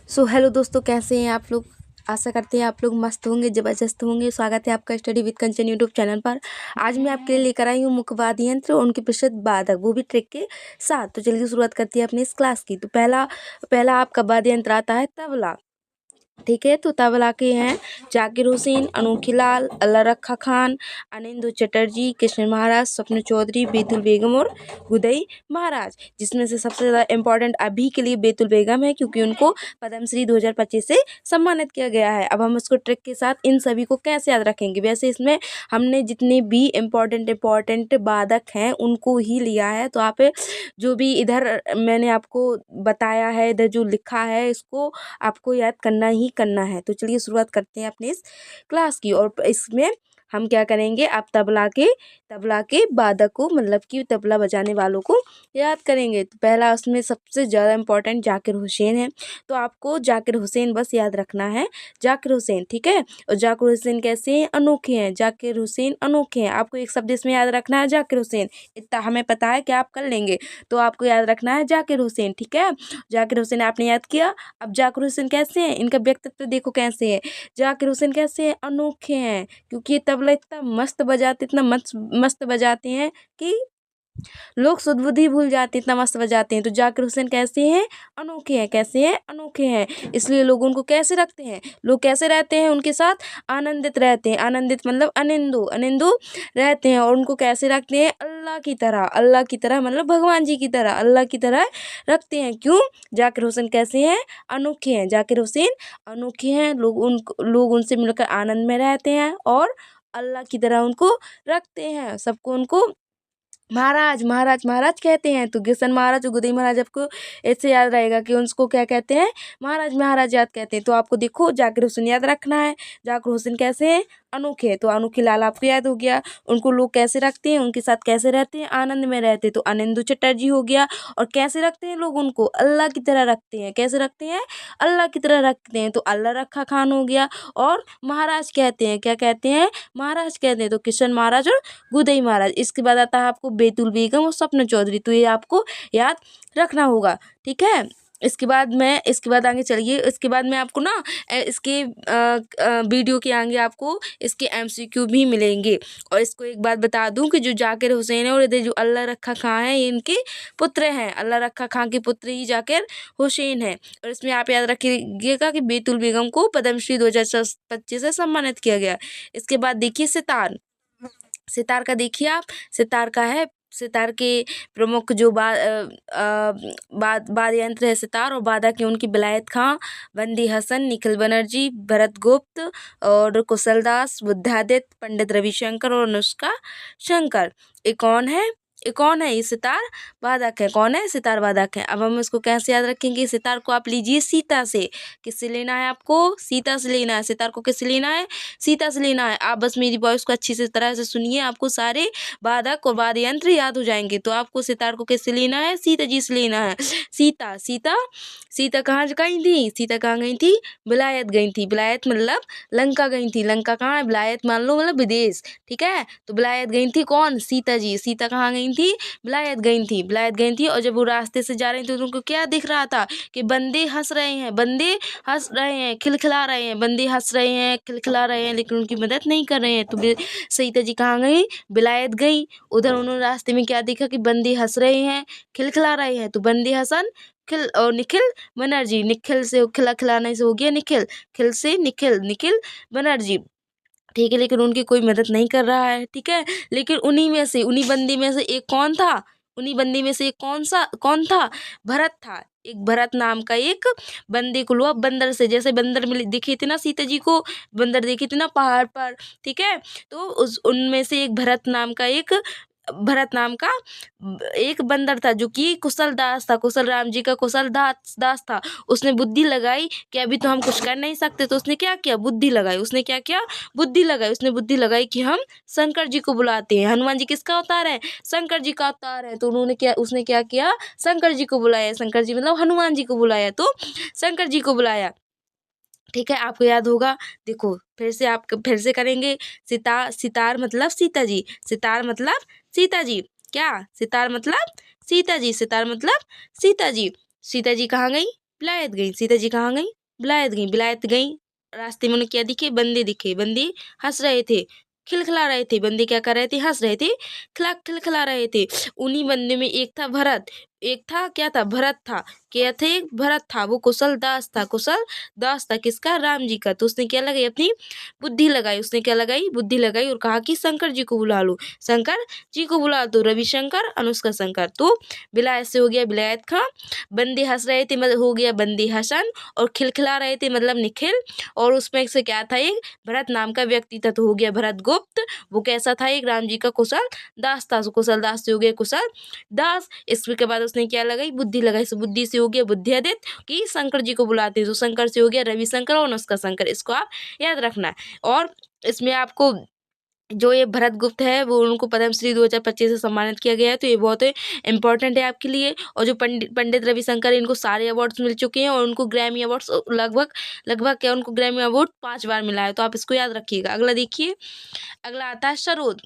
Hello दोस्तों, कैसे हैं आप लोग। आशा करते हैं आप लोग मस्त होंगे, ज़बरदस्त होंगे। स्वागत है आपका study with Kanchan YouTube channel पर। आज मैं आपके लिए लेकर आई हूँ मुख्य वाद्य यंत्र और उनके प्रसिद्ध वादक, वो भी ट्रिक के साथ। तो चलिए शुरुआत करती है अपनी इस क्लास की। तो पहला आपका वाद्य यंत्र आता है तबला। ठीक है, तो तबला के हैं जाकिर हुसैन, अनोखी लाल, अल्लाह रखा खान, अनिंदु चटर्जी, कृष्ण महाराज, स्वप्न चौधरी, बेतुल बेगम और गुदई महाराज। जिसमें से सबसे ज़्यादा इम्पोर्टेंट अभी के लिए बेतुल बेगम है, क्योंकि उनको पद्मश्री 2025 से सम्मानित किया गया है। अब हम इसको ट्रिक के साथ इन सभी को कैसे याद रखेंगे। वैसे इसमें हमने जितने भी इम्पोर्टेंट वादक हैं उनको ही लिया है। तो आप जो भी इधर मैंने आपको बताया है, इधर जो लिखा है, इसको आपको याद करना ही करना है। तो चलिए शुरुआत करते हैं अपने इस क्लास की। और इसमें हम क्या करेंगे, आप तबला के वादक को, मतलब कि तबला बजाने वालों को याद करेंगे। तो पहला उसमें सबसे ज़्यादा इम्पोर्टेंट जाकिर हुसैन है। तो आपको जाकिर हुसैन बस याद रखना है, जाकिर हुसैन। ठीक है, और जाकिर हुसैन कैसे हैं, अनोखे हैं। जाकिर हुसैन अनोखे हैं। आपको एक शब्द इसमें याद रखना है, जाकिर हुसैन। इतना हमें पता है कि आप कर लेंगे। तो आपको याद रखना है जाकिर हुसैन। ठीक है, जाकिर हुसैन आपने याद किया। अब जाकिर हुसैन कैसे हैं, इनका व्यक्तित्व देखो कैसे है। जाकिर हुसैन कैसे हैं, अनोखे हैं। क्योंकि ये तबला इतना मस्त बजाते, इतना मस्त बजाते हैं कि लोग सुध बुद्धि भूल जाते, इतना मस्त बजाते हैं। तो जाकिर हुसैन कैसे हैं, अनोखे हैं। कैसे हैं, अनोखे हैं। इसलिए लोग उनको कैसे रखते हैं, लोग कैसे रहते हैं उनके साथ, आनंदित रहते हैं। आनंदित मतलब अनिंदु, अनिंदु रहते हैं। और उनको कैसे रखते हैं, अल्लाह की तरह। अल्लाह की तरह मतलब भगवान जी की तरह, अल्लाह की तरह रखते हैं। क्यों, जाकिर हुसैन कैसे हैं, अनोखे हैं। जाकिर हुसैन अनोखे हैं। लोग उनसे मिलकर आनंद में रहते हैं और अल्लाह की तरह उनको रखते हैं। सबको उनको महाराज महाराज महाराज कहते हैं। तो किशन महाराज और गुदई महाराज आपको ऐसे याद रहेगा कि उनको क्या कहते हैं, महाराज महाराज याद कहते हैं। तो आपको देखो जाकिर हुसैन याद रखना है। जाकिर हुसैन कैसे हैं, अनोखे हैं। तो अनोखी लाल आपको याद हो गया। उनको लोग कैसे रखते हैं, उनके साथ कैसे रहते हैं, आनंद में रहते हैं। तो अनिंदु चटर्जी हो गया। और कैसे रखते हैं लोग उनको, अल्लाह की तरह रखते हैं। कैसे रखते हैं, अल्लाह की तरह रखते हैं। तो अल्लाह रखा खान हो गया। और महाराज कहते हैं, क्या कहते हैं, महाराज कहते हैं। तो किशन महाराज और गुदई महाराज। इसके बाद आता है आपको बेतुल बेगम और स्वप्न चौधरी। तो ये आपको याद रखना होगा। ठीक है, इसके बाद आगे चलिए। इसके बाद मैं आपको ना इसके वीडियो के आगे आपको इसके MCQ भी मिलेंगे। और इसको एक बात बता दूं कि जो जाकिर हुसैन है और इधर जो अल्लाह रखा खां है, ये इनके पुत्र हैं। अल्लाह रखा खां के पुत्र ही जाकिर हुसैन है। और इसमें आप याद रखिएगा कि बेतुल बेगम को पद्मश्री 2025 से सम्मानित किया गया। इसके बाद देखिए सितार। सितार का देखिए आप, सितार का है, सितार के प्रमुख जो वाद्य यंत्र है सितार, और वादक है उनकी विलायत खां, बंदी हसन, निखिल बनर्जी, भरत गुप्त और कुशलदास, बुद्धादित्य, पंडित रविशंकर और अनुष्का शंकर। ये कौन है, ये सितार वादक है। कौन है, सितार वादक है। अब हम इसको कैसे याद रखेंगे, सितार को आप लीजिए सीता से। किससे लेना है आपको, सीता से लेना है। सितार को किससे लेना है, सीता से लेना है। आप बस मेरी वॉइस को अच्छी से तरह से सुनिए, आपको सारे वादक और वाद्य यंत्र याद हो जाएंगे। तो आपको सितार को किससे लेना है, सीता जी से लेना है। सीता सीता सीता कहाँ गई थी, सीता कहाँ गई थी, विलायत गई थी। विलायत मतलब लंका गई थी। लंका कहाँ है, विलायत मान लो मतलब विदेश। ठीक है, तो विलायत गई थी कौन, सीता जी। सीता कहाँ गई थी, विलायत गई थी। विलायत गई थी। और जब वो रास्ते से जा रही थी तो उनको क्या दिख रहा था कि बंदे हंस रहे हैं, बंदे हंस रहे हैं, खिलखिला रहे हैं। बंदे हंस रहे हैं, खिलखिला रहे हैं, लेकिन उनकी मदद नहीं कर रहे हैं। तो सीता जी कहाँ गई, विलायत गई। उधर उन्होंने रास्ते में क्या देखा कि बंदे हंस रहे हैं, खिलखिला रहे हैं। तो बंदे हसन खिल और निखिल बनर्जी। निखिल से खिला खिलाने से हो गया निखिल, खिल से निखिल, निखिल बनर्जी। ठीक है, लेकिन उनकी कोई मदद नहीं कर रहा है। ठीक है, लेकिन उन्हीं बंदी में से एक कौन था, उन्हीं बंदी में से एक कौन था, भरत था। एक भरत नाम का एक बंदे को लो। अब बंदर से, जैसे बंदर मिले दिखे थे ना सीता जी को, बंदर देखे थे ना पहाड़ पर। ठीक है, तो उनमें से एक भरत नाम का एक बंदर था, जो कि कुशल दास था, कुशल राम जी का कुशल दास था। उसने बुद्धि लगाई कि अभी तो हम कुछ कर नहीं सकते। तो उसने क्या किया, बुद्धि लगाई। उसने क्या किया, बुद्धि लगाई। उसने बुद्धि लगाई कि हम शंकर जी को बुलाते हैं। हनुमान जी किसका अवतार है, शंकर जी का अवतार है। तो उसने क्या किया, शंकर जी को बुलाया। शंकर जी मतलब हनुमान जी को बुलाया। तो शंकर जी को बुलाया। ठीक है, आपको याद होगा। देखो फिर से करेंगे। सितार मतलब सीता जी। सितार मतलब सीता जी। क्या, सितार मतलब सीता जी। सितार मतलब सीता जी। सीता जी कहाँ गई, बिलायत गई। सीता जी कहाँ गई? बिलायत गई। बिलायत गई, रास्ते में उन्हें क्या दिखे? बंदे दिखे। बंदे हंस रहे थे, खिलखिला रहे थे। बंदे क्या कर रहे थे? हंस रहे थे, खिलखिला रहे थे। उन्हीं बंदे में एक था भरत, एक था क्या था? भरत था। क्या थे? भरत था। वो कुशल दास था। कुशल दास था किसका? राम जी का। तो उसने क्या लगाई? अपनी बुद्धि लगाई। उसने क्या लगाई? बुद्धि लगाई और कहा कि शंकर जी को बुला लो, शंकर जी को बुला दो। रविशंकर, अनुष्का शंकर। तो बिलायत से हो गया बिलायत खां। बंदे हंस रहे थे मतलब हो गया बंदे हसन। और खिलखिला रहे थे मतलब निखिल। और उसमें से क्या था? एक भरत नाम का व्यक्ति था, तो हो गया भरत गुप्त। वो कैसा था? एक राम जी का कुशल दास था। कुशल दास से हो गया कुशल दास। इसके बाद उसने क्या लगाई? बुद्धि लगाई। इस बुद्धि से हो गया बुद्धिआदित्य कि शंकर जी को बुलाते हैं। तो शंकर से हो गया रविशंकर और अनुष्का शंकर। इसको आप याद रखना है। और इसमें आपको जो ये भरत गुप्त है वो उनको पद्मश्री 2025 से सम्मानित किया गया है। तो ये बहुत इंपॉर्टेंट है आपके लिए। और जो पंडित रविशंकर इनको सारे अवार्ड्स मिल चुके हैं और उनको ग्रैमी अवार्ड्स लगभग लगभग क्या उनको ग्रैमी अवार्ड 5 बार मिला है। तो आप इसको याद रखिएगा। अगला देखिए, अगला आता है सरोद।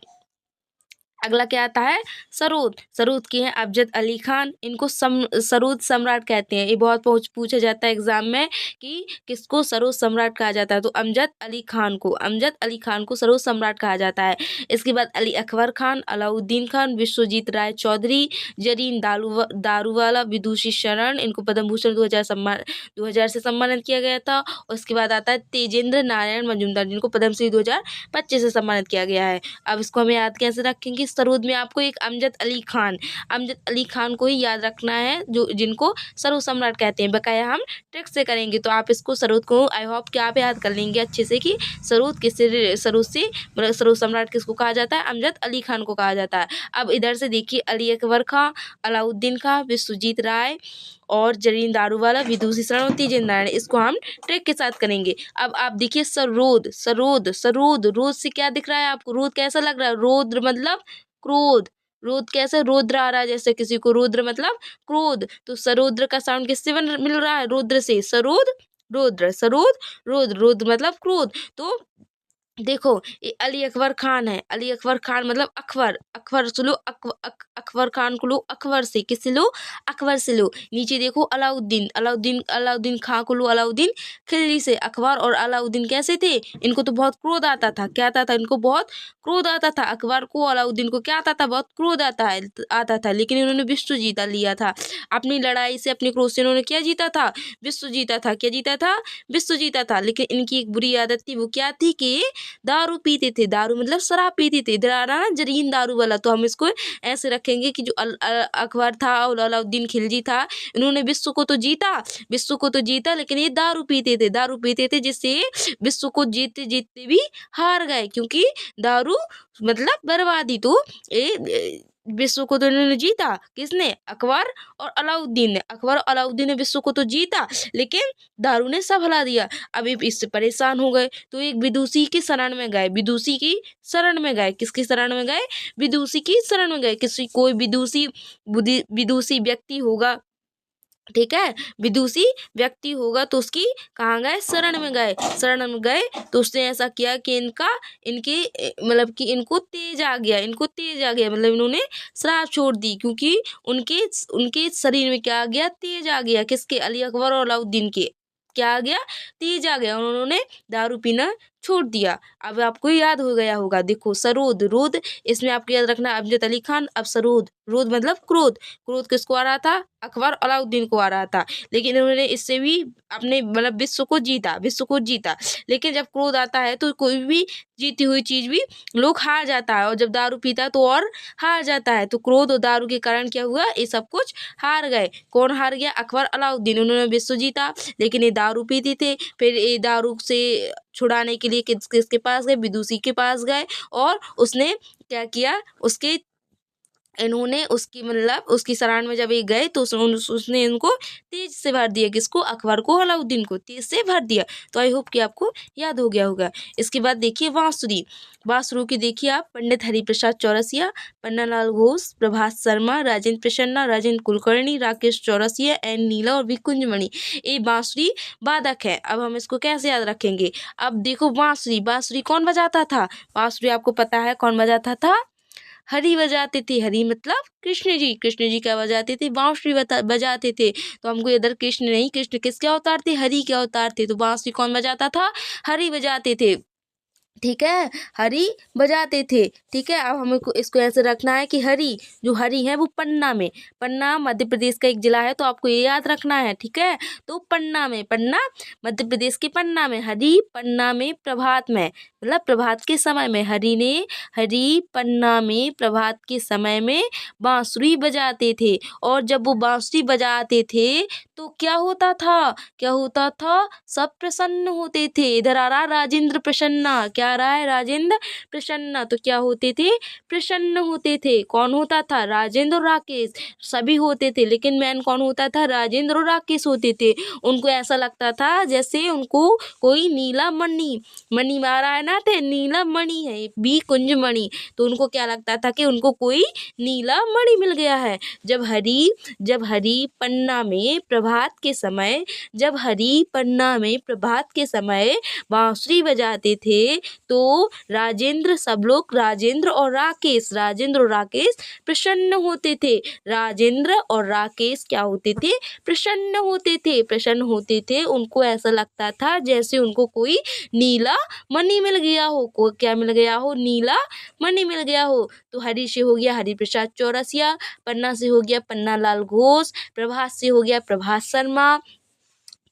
अगला क्या आता है? सरोद। सरोद की है अमजद अली खान। इनको सरोद सम्राट कहते हैं। ये बहुत पूछा जाता है एग्जाम में कि किसको सरोद सम्राट कहा जाता है। तो अमजद अली खान को, अमजद अली खान को सरोद सम्राट कहा जाता है। इसके बाद अली अकबर खान, अलाउद्दीन खान, विश्वजीत राय चौधरी, जरीन दारूवाला, विदुषी शरण। इनको पद्म भूषण 2000 से सम्मानित किया गया था। और उसके बाद आता है तेजेंद्र नारायण मजूमदार, जिनको पद्मश्री 2025 से सम्मानित किया गया है। अब इसको हमें याद कैसे रखेंगे? सरोद में आपको एक अमजद अली खान को ही याद रखना है, जो जिनको सरोद सम्राट कहते हैं। बकाया हम ट्रिक से करेंगे। तो आप इसको सरोद को आई होप कि आप याद कर लेंगे अच्छे से कि सरोद से मतलब सरोद सम्राट किसको कहा जाता है? अमजद अली खान को कहा जाता है। अब इधर से देखिए, अली अकबर खां, अलाउद्दीन खां, विश्वजीत राय और जरीन दारूवाला, विदुषी शरण और तेजेंद्र नारायण। इसको हम ट्रिक के साथ करेंगे। अब आप देखिए सरोद, सरोद, सरोद। रोद से क्या दिख रहा है आपको? रोद कैसा लग रहा है? रौद्र मतलब क्रोध। रोद कैसे? रौद्र आ रहा है जैसे किसी को, रौद्र मतलब क्रोध। तो सरोद्र का साउंड किससे मिल रहा है? रौद्र से। सरोद रौद्र, सरोद रौद्र, रौद्र मतलब क्रोध। तो देखो, ये अली अकबर खान है। अली अकबर खान मतलब अकबर, अकबर से लो, अकबर खान को लो अकबर से। किससे लो? अकबर से लो। नीचे देखो अलाउद्दीन, अलाउद्दीन खां को लो अलाउद्दीन खिलजी से। अकबर और अलाउद्दीन कैसे थे? इनको तो बहुत क्रोध आता था। क्या आता था? इनको बहुत क्रोध आता था। अकबर को, अलाउद्दीन को क्या आता था? बहुत क्रोध आता था। लेकिन इन्होंने विश्व जीता लिया था। अपनी लड़ाई से, अपने क्रोध से इन्होंने क्या जीता था? विश्व जीता था। क्या जीता था? विश्व जीता था। लेकिन इनकी एक बुरी आदत थी। वो क्या थी? कि दारू पीते थे। दारू मतलब शराब पीते थे। इधर आ रहा ना जरीन दारू वाला। तो हम इसको ऐसे रखेंगे कि जो अकबर था और अलाउद्दीन खिलजी था, इन्होंने विश्व को तो जीता, विश्व को तो जीता, लेकिन ये दारू पीते थे। दारू पीते थे जिससे विश्व को जीतते जीतते भी हार गए, क्योंकि दारू मतलब बर्बादी। तो ये विश्व को तो इन्होंने जीता। किसने? अकबर और अलाउद्दीन ने। अकबर और अलाउद्दीन ने विश्व को तो जीता, लेकिन दारू ने सब हला दिया। अब ये इससे परेशान हो गए, तो एक विदुषी की शरण में गए। विदुषी की शरण में गए। किसकी शरण में गए? विदुषी की शरण में गए। किसी कोई विदुषी व्यक्ति होगा, ठीक है, विदुषी व्यक्ति होगा, तो उसकी कहाँ गए? शरण में गए। शरण में गए तो उसने ऐसा किया कि इनके मतलब कि इनको तेज आ गया। इनको तेज आ गया मतलब इन्होंने शराब छोड़ दी, क्योंकि उनके उनके शरीर में क्या आ गया? तेज आ गया। किसके? अली अकबर और अलाउद्दीन के क्या आ गया? तेज आ गया। उन्होंने दारू पीना छोड़ दिया। अब आपको याद हो गया होगा। देखो सरोद, रोद, इसमें आपको याद रखना अमजद अली खान। अब सरोद, रोद मतलब क्रोध। क्रोध किसको आ रहा था? अकबर अलाउद्दीन को आ रहा था। लेकिन इन्होंने इससे भी अपने मतलब विश्व को जीता, विश्व को जीता। लेकिन जब क्रोध आता है तो कोई भी जीती हुई चीज भी लोग हार जाता है, और जब दारू पीता है तो और हार जाता है। तो क्रोध और दारू के कारण क्या हुआ? ये सब कुछ हार गए। कौन हार गया? अकबर अलाउद्दीन। उन्होंने विश्व जीता, लेकिन ये दारू पीते थे। फिर ये दारू से छुड़ाने के लिए किसके पास गए? विदुषी के पास गए, और उसने क्या किया? इन्होंने उसकी मतलब उसकी सराहना में जब ये गए तो उसने इनको तेज से भर दिया। किसको? अकबर को, अलाउद्दीन को तेज से भर दिया। तो आई होप कि आपको याद हो गया होगा। इसके बाद देखिए बांसुरी। बांसुरी की देखिए आप, पंडित हरिप्रसाद चौरसिया, पन्नालाल घोष, प्रभात शर्मा, राजेंद्र प्रसन्ना, राजेंद्र कुलकर्णी, राकेश चौरसिया, एन नीला और विकुंजमणि। ये बांसुरी वादक है। अब हम इसको कैसे याद रखेंगे? अब देखो बांसुरी, बांसुरी कौन बजाता था? बांसुरी आपको पता है कौन बजाता था? हरि बजाते थे। हरि मतलब कृष्ण जी। कृष्ण जी क्या बजाते थे? बांसुरी बजाते थे। तो हमको इधर कृष्ण नहीं, कृष्ण किसके अवतार थे? हरि के अवतार थे। तो बांसुरी कौन बजाता था? हरि बजाते थे। ठीक है, हरि बजाते थे। ठीक है, अब हमें इसको ऐसे रखना है कि हरि, जो हरि है वो पन्ना में, पन्ना मध्य प्रदेश का एक जिला है, तो आपको ये याद रखना है। ठीक है, तो पन्ना में, पन्ना मध्य प्रदेश के पन्ना में, हरि पन्ना में प्रभात में, मतलब प्रभात के समय में, हरि पन्ना में प्रभात के समय में बांसुरी बजाते थे। और जब वो बांसुरी बजाते थे तो क्या होता था? क्या होता था? सब प्रसन्न होते थे। इधर आ रहा राजेंद्र प्रसन्ना, क्या आ रहा है? राजेंद्र प्रसन्ना। तो क्या होते थे? प्रसन्न होते थे। कौन होता था? राजेंद्र और राकेश, सभी होते थे, लेकिन मेन कौन होता था? राजेंद्र और राकेश होते थे। उनको ऐसा लगता था जैसे उनको कोई नीला मणि मारा है ना, थे नीला मणि है, बी कुंज मणि। तो उनको क्या लगता था कि उनको कोई नीला मणि मिल गया है। जब हरि पन्ना में प्रभात के समय, जब हरि पन्ना में प्रभात के समय बांसुरी बजाते थे तो राजेंद्र, सब लोग राजेंद्र और राकेश प्रसन्न होते थे। राजेंद्र और राकेश क्या होते थे? प्रसन्न होते थे। उनको ऐसा लगता था जैसे उनको कोई नीला मणि मिल गया हो। को क्या मिल गया हो? नीला मणि मिल गया हो। तो हरि से हो गया हरिप्रसाद चौरसिया, पन्ना से हो गया पन्ना लाल घोष, प्रभात से हो गया प्रभात शर्मा,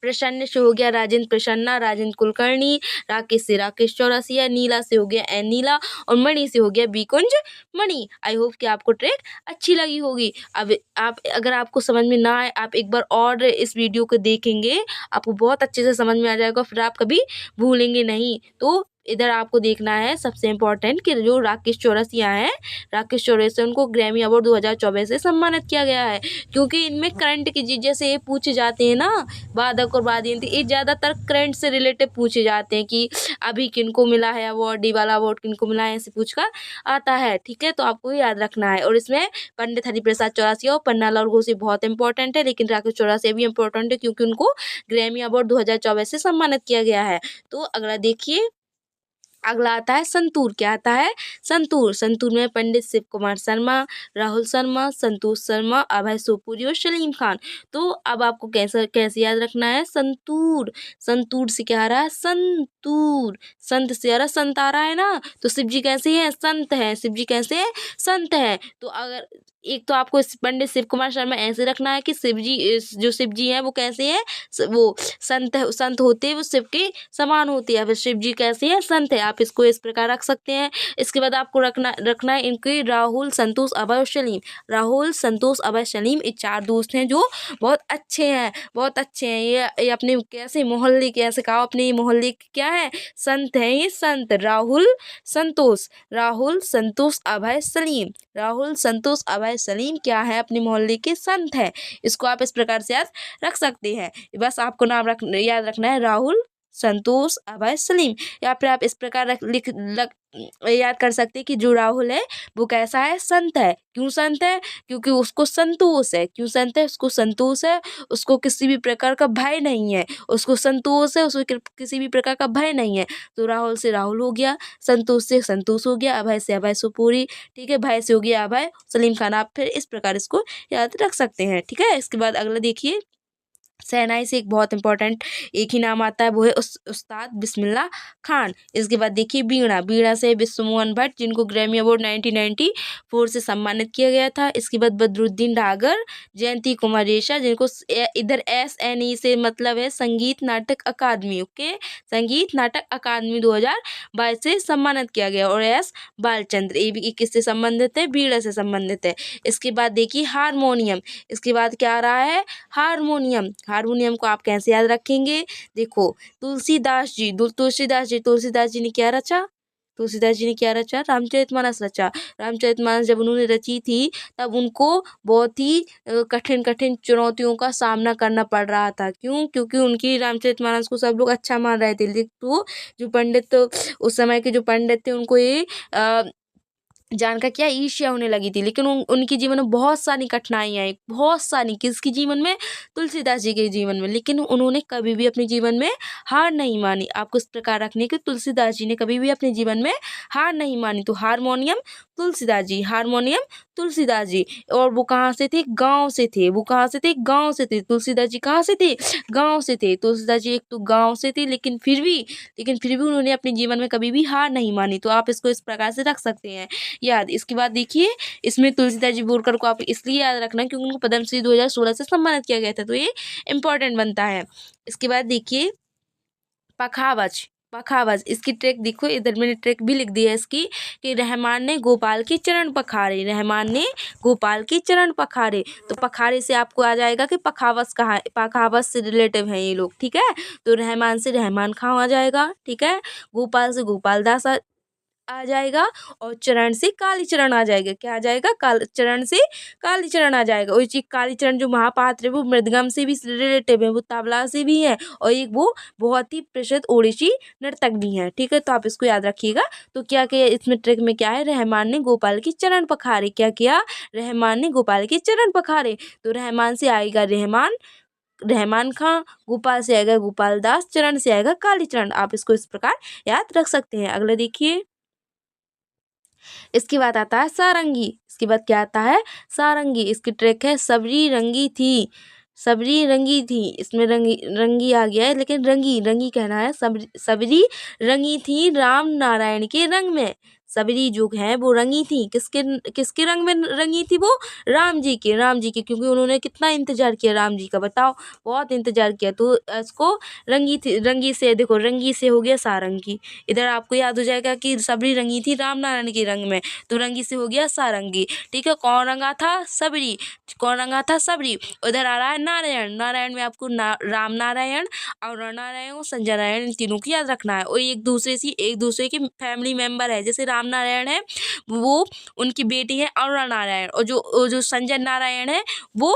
प्रसन्न से हो गया राजेंद्र प्रसन्ना, राजेंद्र कुलकर्णी, राकेश से राकेश चौरसिया, नीला से हो गया एन नीला, और मणि से हो गया बीकुंज मणि। आई होप कि आपको ट्रिक अच्छी लगी होगी। अब आप, अगर आपको समझ में ना आए, आप एक बार और इस वीडियो को देखेंगे, आपको बहुत अच्छे से समझ में आ जाएगा, फिर आप कभी भूलेंगे नहीं। तो इधर आपको देखना है सबसे इम्पोर्टेंट कि जो राकेश चौरसिया हैं, राकेश चौरसिया, उनको ग्रैमी अवार्ड 2024 से सम्मानित किया गया है, क्योंकि इनमें करंट की चीज़ जैसे ये पूछे जाते हैं ना, वादक और वादयंत्र, ये ज़्यादातर करंट से रिलेटेड पूछे जाते हैं कि अभी किनको मिला है अवार्ड, ये वाला अवार्ड किनको मिला है, ऐसे पूछकर आता है। ठीक है, तो आपको याद रखना है। और इसमें पंडित हरिप्रसाद चौरसिया और पन्नालाल घोष बहुत इंपॉर्टेंट है, लेकिन राकेश चौरसिया भी इंपॉर्टेंट है क्योंकि उनको ग्रैमी अवार्ड 2024 से सम्मानित किया गया है। तो अगला देखिए, अगला आता है संतूर। क्या आता है? संतूर। संतूर में पंडित शिव कुमार शर्मा, राहुल शर्मा, संतोष शर्मा, अभय सोपुरी और सलीम खान। तो अब आपको कैसे याद रखना है? संतूर। संतूर से क्या आ रहा है? संतूर। संत से आ रहा, संत आ रहा है ना, तो शिव जी कैसे हैं? संत है। शिव जी कैसे हैं? संत है। तो अगर एक तो आपको पंडित शिव कुमार शर्मा ऐसे रखना है कि शिव जी, जो शिव जी हैं वो कैसे हैं? वो संत होते हैं, वो शिव के समान होते हैं। शिव जी कैसे हैं? संत है। आप इसको इस प्रकार रख सकते हैं। इसके बाद आपको रखना है इनके राहुल, संतोष, अभय और सलीम। राहुल, संतोष, अभय, सलीम, ये 4 दोस्त हैं जो बहुत अच्छे हैं, बहुत अच्छे हैं। ये अपने कैसे मोहल्ले के, ऐसे कहा अपने मोहल्ले के क्या है? संत हैं ये, संत। राहुल संतोष अभय सलीम, राहुल संतोष अभय सलीम क्या है? अपने मोहल्ले के संत है। इसको आप इस प्रकार से याद रख सकते हैं। बस आपको नाम याद रखना है, राहुल, संतोष, अभय, सलीम। या फिर आप इस प्रकार याद कर सकते हैं कि जो राहुल है वो कैसा है? संत है। क्यों संत है? क्योंकि उसको संतोष है। क्यों संत है? उसको संतोष है, उसको किसी भी प्रकार का भय नहीं है, उसको संतोष है, उसको किसी भी प्रकार का भय नहीं है। तो राहुल से राहुल हो गया, संतोष से संतोष हो गया, अभय से अभय सोपूरी, ठीक है, भय से हो गया अभय, सलीम खान। आप फिर इस प्रकार इसको याद रख सकते हैं। ठीक है, इसके बाद अगला देखिए, शहनाई से एक बहुत इंपॉर्टेंट एक ही नाम आता है, वो है उस्ताद बिस्मिल्लाह खान। इसके बाद देखिए बीणा से विश्वमोहन भट्ट, जिनको ग्रैमी अवार्ड 1994 से सम्मानित किया गया था। इसके बाद बदरुद्दीन डागर, जयंती कुमार रेशा, जिनको इधर SNE से मतलब है संगीत नाटक अकादमी, ओके, संगीत नाटक अकादमी 2022 से सम्मानित किया गया। और S बालचंद्र, ये भी किससे संबंधित है? बीणा से संबंधित है। इसके बाद देखिए हारमोनियम। इसके बाद क्या आ रहा है? हारमोनियम को आप कैसे याद रखेंगे? देखो, तुलसीदास जी ने क्या रचा? रामचरितमानस रचा। रामचरितमानस जब उन्होंने रची थी तब उनको बहुत ही कठिन चुनौतियों का सामना करना पड़ रहा था। क्यों? क्योंकि उनकी रामचरितमानस को सब लोग अच्छा मान रहे थे, तो जो पंडित, उस समय के जो पंडित थे, उनको ये जान का क्या ईर्ष्या होने लगी थी, लेकिन उनके जीवन में बहुत सारी कठिनाइयाँ आई, बहुत सारी। किसके जीवन में? तुलसीदास जी के जीवन में। लेकिन उन्होंने कभी भी अपने जीवन में हार नहीं मानी। आपको इस प्रकार रखने की, तुलसीदास जी ने कभी भी अपने जीवन में हार नहीं मानी। तो हारमोनियम तुलसीदास जी, हारमोनियम तुलसीदास जी। और वो कहाँ से थे? गाँव से थे। वो कहाँ से थे? गाँव से थे। तुलसीदास जी कहाँ से थे? गाँव से थे। तुलसीदास जी एक तो गाँव से थे, लेकिन फिर भी उन्होंने अपने जीवन में कभी भी हार नहीं मानी। तो आप इसको इस प्रकार से रख सकते हैं याद। इसके बाद देखिए, इसमें तुलसीदास जी बोरकर को आप इसलिए याद रखना क्योंकि उनको पद्मश्री 2016 से सम्मानित किया गया था, तो ये इम्पोर्टेंट बनता है। इसके बाद देखिए, पखावज। पखावज, इसकी ट्रैक देखो, इधर मैंने ट्रैक भी लिख दिया है इसकी, कि रहमान ने गोपाल के चरण पखारे। रहमान ने गोपाल के चरण पखारे। तो पखारे से आपको आ जाएगा कि पखावज कहाँ है। पखावज से रिलेटिव हैं ये लोग, ठीक है। तो रहमान से रहमान खां आ जाएगा, ठीक है। गोपाल से गोपाल दास आ जाएगा, और चरण से कालीचरण आ जाएगा। क्या आ जाएगा? चरण से कालीचरण आ जाएगा। और ये कालीचरण जो महापात्र है वो मृदगम से भी रिलेटिव है, वो तबला से भी है, और एक वो बहुत ही प्रसिद्ध ओडिसी नर्तक भी हैं, ठीक है। तो आप इसको याद रखिएगा। तो क्या किया इसमें? ट्रिक में क्या है? रहमान ने गोपाल के चरण पखारे। क्या किया? रहमान ने गोपाल के चरण पखारे। तो रहमान से आएगा रहमान, रहमान खां। गोपाल से आएगा गोपाल दास। चरण से आएगा कालीचरण। आप इसको इस प्रकार याद रख सकते हैं। अगला देखिए, इसके बाद आता है सारंगी। इसके बाद क्या आता है? सारंगी। इसकी ट्रैक है सबरी रंगी थी। सबरी रंगी थी, इसमें रंगी रंगी आ गया है, लेकिन रंगी रंगी कहना है। सबरी रंगी थी राम नारायण के रंग में। सबरी जो है वो रंगी थी, किसके किसके रंग में रंगी थी वो? राम जी के, क्योंकि उन्होंने कितना इंतजार किया राम जी का, बताओ, बहुत इंतजार किया। तो इसको रंगी थी, रंगी से देखो, रंगी से हो गया सारंगी। इधर आपको याद हो जाएगा कि सबरी रंगी थी राम नारायण के रंग में, तो रंगी से हो गया सारंगी, ठीक है। कौन रंगा था? सबरी। कौन रंगा था? सबरी। उधर आ रहा है नारायण। नारायण में आपको राम नारायण और नारायण और संजय नारायण, इन तीनों की याद रखना है। और एक दूसरे के फैमिली मेंबर है। जैसे राम नारायण है, वो उनकी बेटी है अरुणा नारायण, और जो संजय नारायण है, वो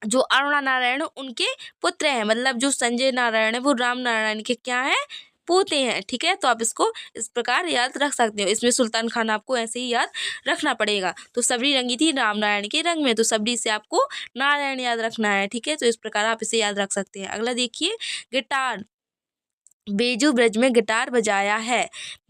जो अरुणा नारायण उनके पुत्र हैं। मतलब जो संजय नारायण है वो राम नारायण के क्या है? पोते हैं, ठीक है। तो आप इसको इस प्रकार याद रख सकते हो। इसमें सुल्तान खान आपको ऐसे ही याद रखना पड़ेगा। तो सबरी रंगी थी राम नारायण के रंग में, तो सबरी से आपको नारायण याद रखना है, ठीक है। तो इस प्रकार आप इसे याद रख सकते हैं। अगला देखिए, गिटार। बेजू ब्रज में गिटार बजाया है।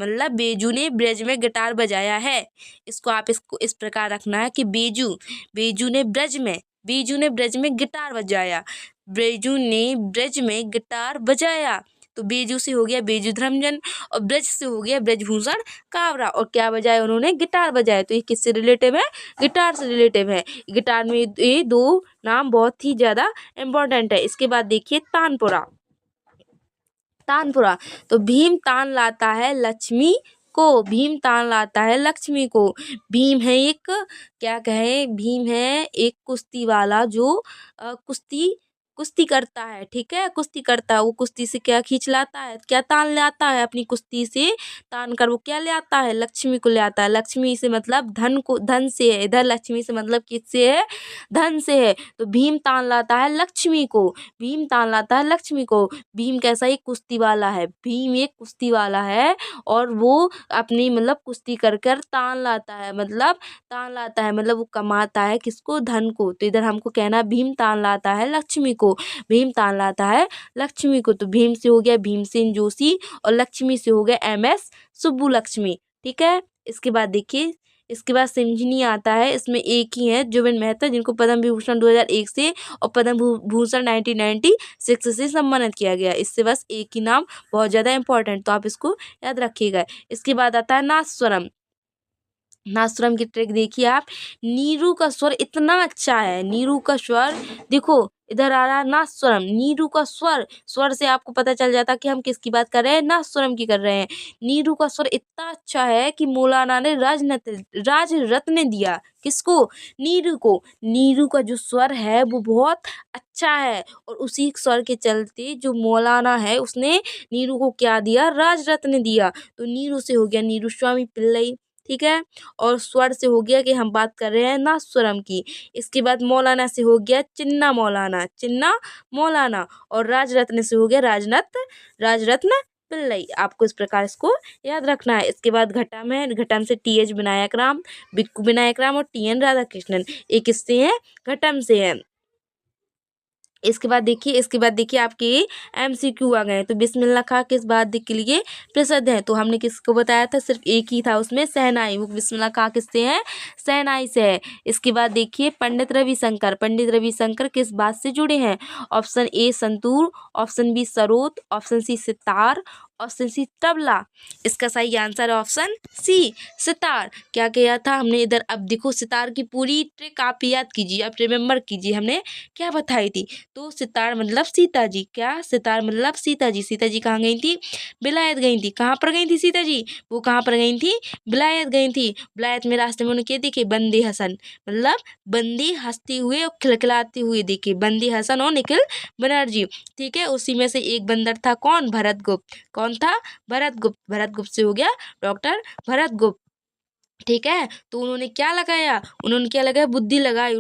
मतलब बेजू ने ब्रज में गिटार बजाया है। इसको इस प्रकार रखना है कि बेजू ने ब्रज में गिटार बजाया। बेजू ने ब्रज में गिटार बजाया। तो बेजू से हो गया बेजू धर्मजन, और ब्रज से हो गया ब्रजभूषण कावरा। और क्या बजाया उन्होंने? गिटार बजाया। तो ये किससे रिलेटिव है? गिटार से रिलेटिव है। गिटार में ये दो नाम बहुत ही ज़्यादा इम्पोर्टेंट है। इसके बाद देखिए, तानपुरा। तानपुरा। तो भीम तान लाता है लक्ष्मी को। भीम तान लाता है लक्ष्मी को। भीम है एक, क्या कहे, भीम है एक कुश्ती वाला जो कुश्ती कुश्ती करता है, ठीक है। कुश्ती करता है, वो कुश्ती से क्या खींच लाता है? क्या तान लाता है? अपनी कुश्ती से तान कर वो क्या ले आता है? लक्ष्मी को ले आता है। लक्ष्मी से मतलब धन को, धन से है। इधर लक्ष्मी से मतलब किससे है? धन से है। तो भीम तान लाता है लक्ष्मी को। भीम तान लाता है लक्ष्मी को। भीम कैसा? एक कुश्ती वाला है। भीम एक कुश्ती वाला है, और वो अपनी मतलब कुश्ती कर कर तान लाता है। मतलब वो कमाता है किसको? धन को। तो इधर हमको कहना भीम तान लाता है लक्ष्मी को। भीम तान लाता है लक्ष्मी को। तो भीम से हो गया भीमसेन जोशी, और लक्ष्मी से हो गया MS सुब्बुलक्ष्मी, ठीक है। इसके बाद देखिए, इसके बाद सिंघनी आता है। इसमें एक ही है, जुबिन मेहता, जिनको पद्म विभूषण 2001 से और पद्म भूषण 1996 से सम्मानित किया गया। इससे बस एक ही नाम बहुत ज़्यादा इंपॉर्टेंट, तो आप इसको याद रखिएगा। इसके बाद आता है नादस्वरम। नादस्वरम की ट्रिक देखिए आप। नीरू का स्वर इतना अच्छा है। नीरू का स्वर देखो, इधर आ रहा है नादस्वरम। नीरू का स्वर, स्वर से आपको पता चल जाता कि हम किसकी बात कर रहे हैं? नादस्वरम की कर रहे हैं। नीरू का स्वर इतना अच्छा है कि मौलाना ने राज रत्न दिया। किसको? नीरू को। नीरू का जो स्वर है वो बहुत अच्छा है, और उसी स्वर के चलते जो मौलाना है उसने नीरू को क्या दिया? राज रत्न दिया। तो नीरू से हो गया नीरू स्वामी पिल्लई, ठीक है। और स्वर से हो गया कि हम बात कर रहे हैं नादस्वरम की। इसके बाद मौलाना से हो गया चिन्ना मौलाना, चिन्ना मौलाना। और राजरत्न से हो गया राजरत्न पिल्लई। आपको इस प्रकार इसको याद रखना है। इसके बाद घटम है, घटम से TH विनायक राम, बिक्कू विनायक राम और TN राधाकृष्णन, ये किससे हैं? घटम से है। इसके बाद देखिए आपके MCQ आ गए। तो बिस्मिल्लाह खां किस बात के लिए प्रसिद्ध है? तो हमने किसको बताया था? सिर्फ एक ही था उसमें, शहनाई। वो बिस्मिल्लाह खां किससे है? शहनाई से है। इसके बाद देखिए पंडित रविशंकर किस बात से जुड़े हैं? Option A santoor, option B sarod, option C sitar, option C tabla. इसका सही आंसर है ऑप्शन सी सितार। क्या किया था हमने इधर? अब देखो सितार की पूरी ट्रिक आप याद कीजिए, आप रिमेम्बर कीजिए हमने क्या बताई थी। तो सितार मतलब सीता जी। क्या? सितार मतलब सीता जी। सीता जी कहाँ गई थी? विलायत गई थी। कहाँ पर गई थी सीता जी? वो कहाँ पर गई थी? विलायत गई थी। विलायत में रास्ते में उन्हें क्या देखे? बंदी हसन, मतलब बंदी हंसते हुए और खिलखिलाते हुए देखे, बंदी हसन और निखिल बनर्जी। ठीक है, उसी में से एक बंदर था कौन? भरतगुप्त। कौन था? भरतगुप्त। भरतगुप्त से हो गया डॉक्टर भरतगुप्त। ठीक है, तो उन्होंने क्या लगाया? बुद्धि लगाई।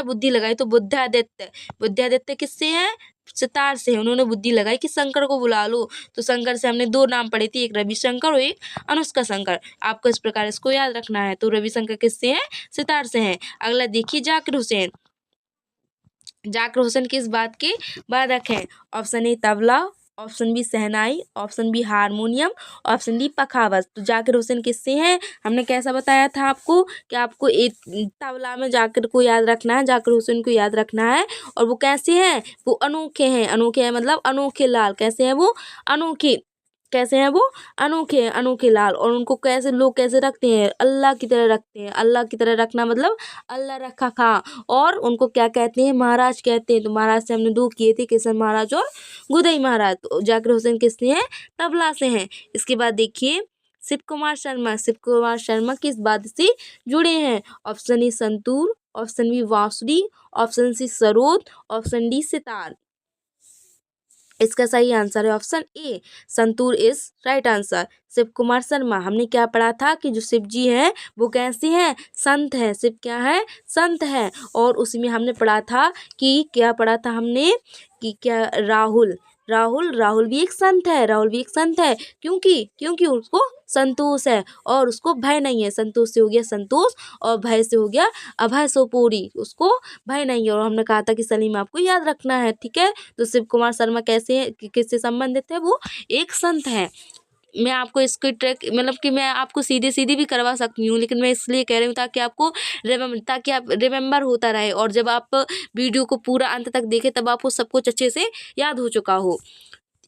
बुद्धि लगाई। तो बुद्धादित्य किससे है? सितार से है। उन्होंने बुद्धि लगाई कि शंकर को बुला लो। तो शंकर से हमने दो नाम पढ़े थे, एक रविशंकर और एक अनुष्का शंकर। आपको इस प्रकार इसको याद रखना है। तो रविशंकर किससे है? सितार से है। अगला देखिए जाकिर हुसैन। जाकिर हुसैन किस बात के वादक हैं? Option A tabla, option B shehnai, option B harmonium, option D pakhawaj. तो जाकिर हुसैन किससे हैं? हमने कैसा बताया था आपको कि आपको एक तबला में जाकिर को याद रखना है, जाकिर हुसैन को याद रखना है। और वो कैसे हैं? वो अनोखे हैं। अनोखे हैं मतलब अनोखे लाल। कैसे हैं वो? अनोखे। कैसे हैं वो? अनोखे हैं, अनोखे लाल। और उनको कैसे लोग कैसे रखते हैं? अल्लाह की तरह रखते हैं। अल्लाह की तरह रखना मतलब अल्लाह रखा खा। और उनको क्या कहते हैं? महाराज कहते हैं। तो महाराज से हमने दो किए थे, किशन महाराज और गुदई महाराज। तो जाकिर हुसैन किससे हैं? तबला से हैं। इसके बाद देखिए शिव कुमार शर्मा किस बात से जुड़े हैं? Option A santoor, option B bansuri, option C sarod, option D sitar. इसका सही आंसर है option A santoor is right answer. Shiv Kumar Sharma, हमने क्या पढ़ा था कि जो शिव जी हैं वो कैसे हैं? संत हैं। शिव क्या है? संत है। और उसी में हमने पढ़ा था कि क्या पढ़ा था हमने कि क्या राहुल भी एक संत है। राहुल भी एक संत है। क्योंकि उसको संतोष है और उसको भय नहीं है। संतोष से हो गया संतोष और भय से हो गया अभय सोपोरी। उसको भय नहीं है। और हमने कहा था कि सलीम आपको याद रखना है। ठीक है, तो शिव कुमार शर्मा कैसे है, किससे संबंधित है? वो एक संत है। मैं आपको इसकी ट्रैक मतलब कि मैं आपको सीधी भी करवा सकती हूँ, लेकिन मैं इसलिए कह रही हूँ ताकि आप रिमेम्बर होता रहे। और जब आप वीडियो को पूरा अंत तक देखें तब आपको सब कुछ अच्छे से याद हो चुका हो।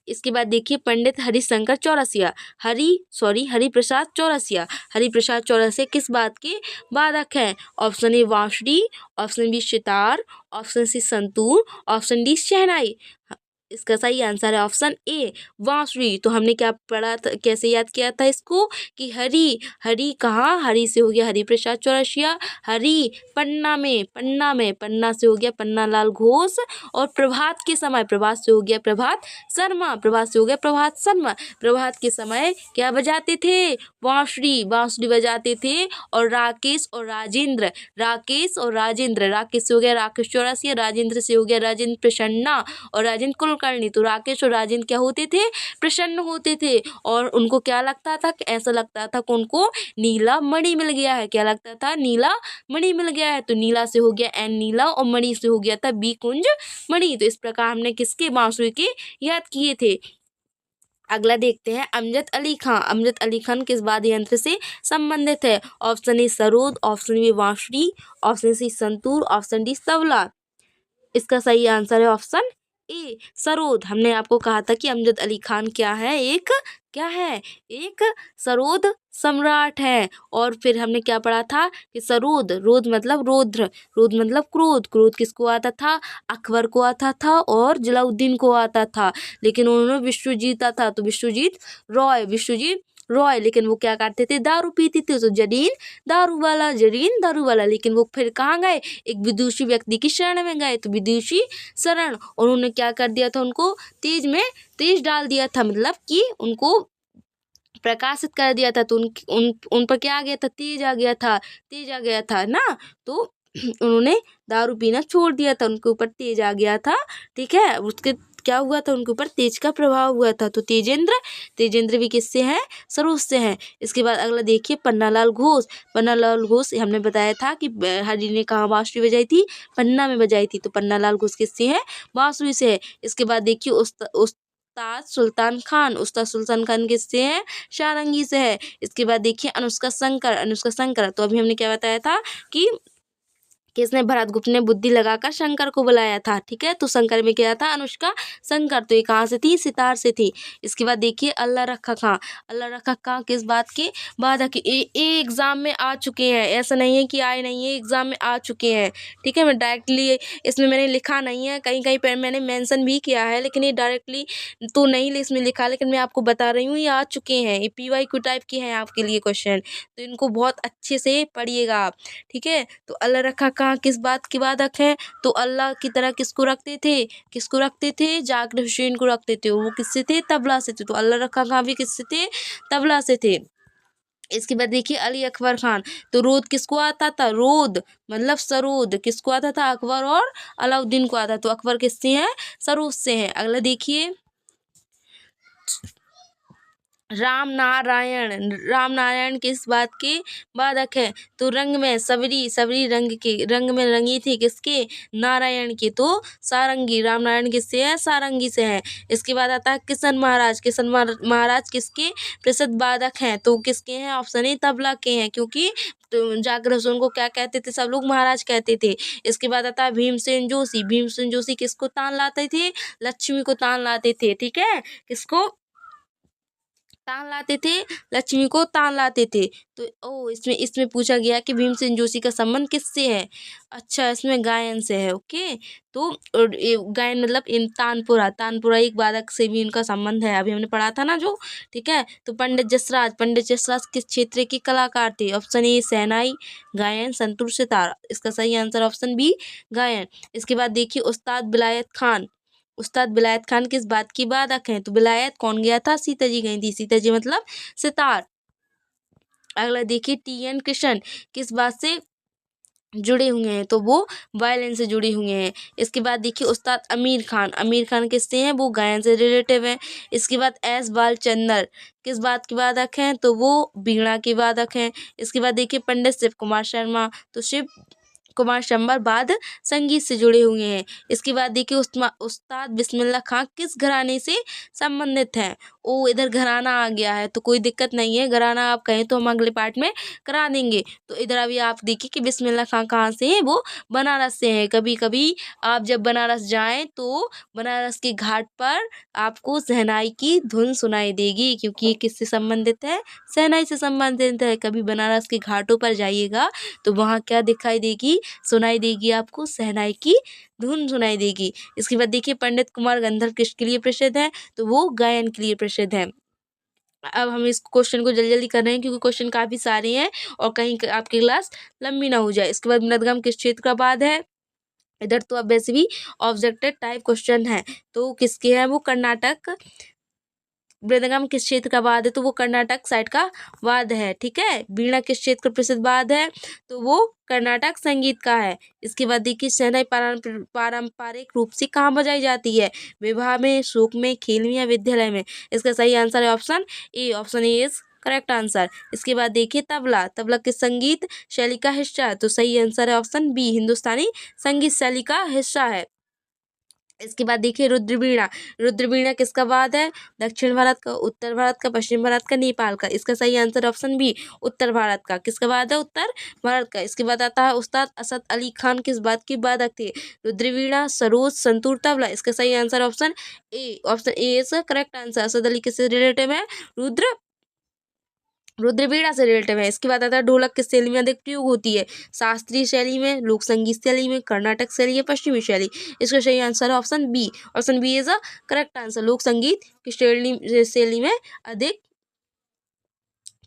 इसके बाद देखिए पंडित हरिशंकर चौरसिया, हरिप्रसाद चौरसिया। हरिप्रसाद चौरसिया किस बात के वादक हैं? Option A bansuri, option B sitar, option C santoor, option D shehnai. इसका सही आंसर है ऑप्शन ए बांसुरी। तो हमने क्या पढ़ा था, कैसे याद किया था इसको कि हरि कहाँ? हरि से हो गया हरिप्रसाद चौरसिया। हरि पन्ना से हो गया पन्ना लाल घोष। और प्रभात के समय प्रभात से हो गया प्रभात शर्मा। प्रभात के समय क्या बजाते थे? बांसुरी बजाते थे। और राकेश और राजेंद्र राकेश से हो गया राकेश चौरसिया, राजेंद्र से हो गया राजेंद्र प्रसन्ना और राजेंद्र कुलकर्णी। तो राकेश और राजेंद्र क्या होते थे? प्रसन्न होते थे। और उनको क्या लगता था? ऐसा लगता था कि उनको नीला मणि मिल गया है। क्या लगता था? नीला मणि मिल गया है। तो नीला से हो गया एन नीला और मणि से हो गया था बी कुंज मणि। तो इस प्रकार हमने किसके बांसुरी के याद किए थे। अगला देखते हैं अमजद अली खान किस वाद्य यंत्र से संबंधित है? Option A sarod, option B bansuri, option C santoor, option D tabla. इसका सही आंसर है ऑप्शन ए सरोद। हमने आपको कहा था कि अमजद अली खान क्या है? एक सरोद सम्राट है। और फिर हमने क्या पढ़ा था कि रोद मतलब रोध मतलब क्रोध किसको आता था? अकबर को आता था और जलाउद्दीन को आता था। लेकिन उन्होंने विश्व जीता था। तो विश्वजीत रॉय। लेकिन वो क्या करते थे? दारू पीते थे। तो जरीन दारू वाला। लेकिन वो फिर कहाँ गए? एक विदुषी व्यक्ति की शरण में गए। तो विदुषी शरण। और उन्होंने क्या कर दिया था? उनको तेज डाल दिया था, मतलब कि उनको प्रकाशित कर दिया था। तो उन पर क्या आ गया था? तेज आ गया था ना। तो उन्होंने दारू पीना छोड़ दिया था, उनके ऊपर तेज आ गया था। ठीक है, उसके क्या हुआ था, उनके ऊपर तेज का प्रभाव हुआ था। तो तेजेंद्र भी किससे हैं, सरोज से हैं। इसके बाद अगला देखिए पन्नालाल घोष। पन्नालाल घोष हमने बताया था कि हरि ने कहाँ बांसुरी बजाई थी, पन्ना में बजाई थी। तो पन्नालाल घोष किससे है, बांसुरी से है। इसके बाद देखिए उस्ताद सुल्तान खान किससे है, सारंगी से है। इसके बाद देखिए अनुष्का शंकर। तो अभी हमने क्या बताया था कि किसने, भरतगुप्त ने बुद्धि लगाकर शंकर को बुलाया था। ठीक है, तो शंकर में क्या था, अनुष्का शंकर। तो ये कहाँ से थी, सितार से थी। इसके बाद देखिए अल्लाह रखा खां किस बात के, बाधक ये एग्जाम में आ चुके हैं, ऐसा नहीं है कि आए नहीं है, एग्जाम में आ चुके हैं। ठीक है, मैं डायरेक्टली इसमें मैंने लिखा नहीं है, कहीं कहीं पर मैंने मेंशन भी किया है, लेकिन ये डायरेक्टली तो नहीं इसमें लिखा, लेकिन मैं आपको बता रही हूँ ये आ चुके हैं। ये PYQ टाइप के हैं आपके लिए क्वेश्चन, तो इनको बहुत अच्छे से पढ़िएगा आप। ठीक है, तो अल्लाह रखा कहाँ किस बात के बाधक है, तो अल्लाह की तरह किसको रखते थे, जाकिर हुसैन को रखते थे। वो किससे थे, तबला से थे। तो अल्लाह रखा कहाँ भी किससे थे, तबला से थे। इसके बाद देखिए अली अकबर खान। तो रोद किसको आता था, रोद मतलब सरोद किसको आता था, अकबर और अलाउद्दीन को आता। तो अकबर किससे है, सरोद से है। अगला देखिए राम नारायण किस बात के बाधक है, तो रंग में सबरी रंग में रंगी थी किसके, नारायण के। तो सारंगी, राम नारायण किससे है, सारंगी से है। इसके बाद आता है किशन महाराज किसके प्रसिद्ध बाधक हैं, तो किसके हैं, ऑप्शन ए तबला के हैं, क्योंकि तो जाकिर हुसैन को क्या कहते थे, सब लोग महाराज कहते थे। इसके बाद आता है भीमसेन जोशी किसको तान लाते थे, लक्ष्मी को तान लाते थे। ठीक है, किसको तान लाते थे, लक्ष्मी को तान लाते थे। तो इसमें पूछा गया कि भीमसेन जोशी का संबंध किससे है, अच्छा इसमें गायन से है। ओके, तो और गायन मतलब इन तानपुरा एक बाधक से भी इनका संबंध है, अभी हमने पढ़ा था ना जो। ठीक है, तो पंडित जसराज किस क्षेत्र के कलाकार थे, ऑप्शन ए शहनाई, गायन, संतूर, सितार। इसका सही आंसर ऑप्शन बी, गायन। इसके बाद देखिए उस्ताद विलायत खान किस बात की बाधक हैं, तो विलायत कौन गया था, सीता जी गई थी, सीता जी मतलब सितार। अगला देखिए TN कृष्ण किस बात से जुड़े हुए हैं, तो वो वायलिन से जुड़े हुए हैं। इसके बाद देखिए उस्ताद आमिर खान किससे हैं, वो गायन से रिलेटिव हैं। इसके बाद S बालचंदर किस बात की बाधक हैं, तो वो वीणा की बाधक हैं। इसके बाद देखिए पंडित शिव कुमार शर्मा, तो शिव कुमार शंबर बाद संगीत से जुड़े हुए हैं। इसके बाद देखिए उस्ताद बिस्मिल्लाह खां किस घराने से संबंधित हैं, ओ इधर घराना आ गया है, तो कोई दिक्कत नहीं है, घराना आप कहें तो हम अगले पार्ट में करा देंगे। तो इधर अभी आप देखिए कि बिस्मिल्लाह खां कहाँ से है, वो बनारस से है। कभी कभी आप जब बनारस जाएं तो बनारस के घाट पर आपको शहनाई की धुन सुनाई देगी, क्योंकि ये किससे संबंधित है, शहनाई से संबंधित है। कभी बनारस के घाटों पर जाइएगा तो वहाँ क्या दिखाई देगी, सुनाई देगी, आपको शहनाई की धुन सुनाई देगी। इसके बाद देखिए पंडित कुमार गंधर्व किसके लिए प्रसिद्ध है, तो वो गायन के लिए प्रसिद्ध है। अब हम इस क्वेश्चन को जल्दी कर रहे हैं, क्योंकि क्वेश्चन काफ़ी सारे हैं और कहीं आपकी क्लास लंबी ना हो जाए। इसके बाद मृदगम किस क्षेत्र का बाद है, इधर तो अब वैसे भी ऑब्जेक्टिव टाइप क्वेश्चन है, तो किसके है, वो कर्नाटक। मृदंगम किस क्षेत्र का वाद्य है, तो वो कर्नाटक साइड का वाद्य है। ठीक है, वीणा किस क्षेत्र का प्रसिद्ध वाद्य है, तो वो कर्नाटक संगीत का है। इसके बाद देखिए शहनाई पारंपरिक रूप से कहाँ बजाई जाती है, विवाह में, शोक में, खेल में या विद्यालय में। इसका सही आंसर है option A is correct answer. इसके बाद देखिए तबला किस संगीत शैली का हिस्सा है, तो सही आंसर है ऑप्शन बी, हिंदुस्तानी संगीत शैली का हिस्सा है। इसके बाद देखिए रुद्रवीणा किसका वाद्य है, दक्षिण भारत का, उत्तर भारत का, पश्चिम भारत का, नेपाल का। इसका सही आंसर ऑप्शन बी, उत्तर भारत का। किसका वाद्य है, उत्तर भारत का। इसके बाद आता है उस्ताद असद अली खान किस बात की वादक थे, रुद्रवीणा, सरोद, संतूर, तबला। इसका सही answer option A is correct answer. Asad Ali किससे रिलेटिव है, रुद्रवीणा से रिलेटिव है। इसके बाद आता है ढोलक किस शैली में अधिक प्रयोग होती है, शास्त्रीय शैली में, लोक संगीत शैली में, कर्नाटक शैली या पश्चिमी शैली। इसका सही आंसर है option B is a correct answer. लोक संगीत की शैली में अधिक